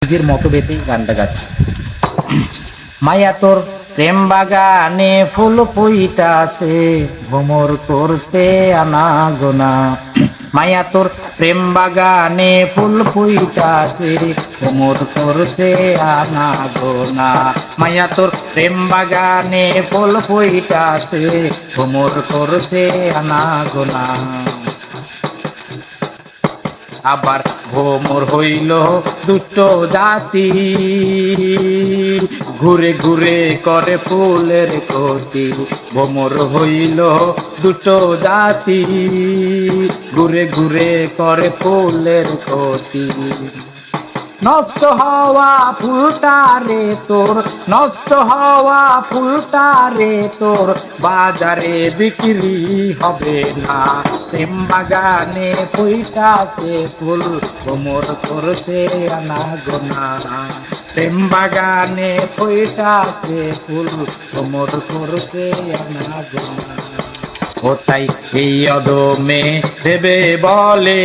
নিজের মতভেদে গানটা গাচ্ছি। মায়া তোর প্রেম বাগানে ফুল ফুইতাছে, ভ্রমর করছে আনাগোনা। মায়া তোর প্রেম বাগানে ফুল ফুইতাছে, ভ্রমর করছে আনাগোনা। মায়া তোর প্রেম বাগানে ফুল ফুইতাছে, ভ্রমর করছে আনাগোনা। আবার ভ্রমর হইল দুটো জাতি, ঘুরে ঘুরে করে ফুলের ক্ষতি। ভ্রমর হইল দুটো জাতি, ঘুরে ঘুরে করে ফুলের ক্ষতি। নষ্ট হওয়া ফুলটা রে তোর, নষ্ট হওয়া ফুলটা রে তোর, বাজারে বিক্রি হবে না। প্রেম বাগানে ফুইটাছে ফুল, ভ্রমর করছে আনাগোনা। প্রেম বাগানে ফুইটাছে ফুল, ভ্রমর করছে আনাগোনা। ও তাই এই অদমে ভেবে বলে,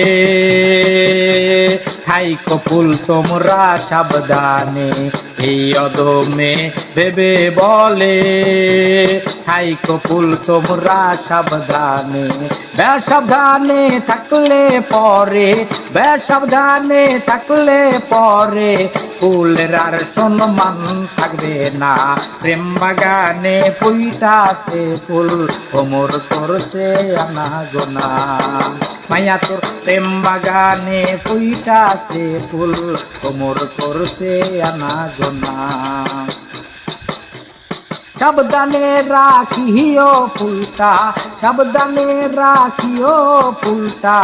থাইকো ফুল তোমরা সাবধানে। এই অদমে ভেবে বলে, থাইকো ফুল তোমরা সাবধানে। বেসাবধানে থাকলে পরে, বেসাবধানে থাকলে পরে, ফুলের আর সম্মান থাকবে না। প্রেম বাগানে ফুইটাছে ফুল, ভ্রমর করছে আনাগোনা। মায়া তোর প্রেম বাগানে ফুইটাছে ফুল, ভ্রমর করছে আনাগোনা। সাবধানে রাখিও ফুলটা, সাবধানে রাখিও ফুলটা,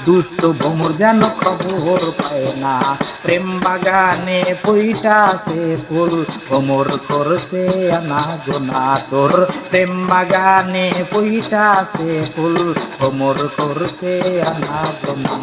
দুষ্ট ভ্রমর যেন খবর পায় না। প্রেম বাগানে ফুইটাছে ফুল, ভ্রমর করছে আনাগোনা। তোর প্রেম বাগানে ফুইটাছে ফুল, ভ্রমর করছে আনাগোনা।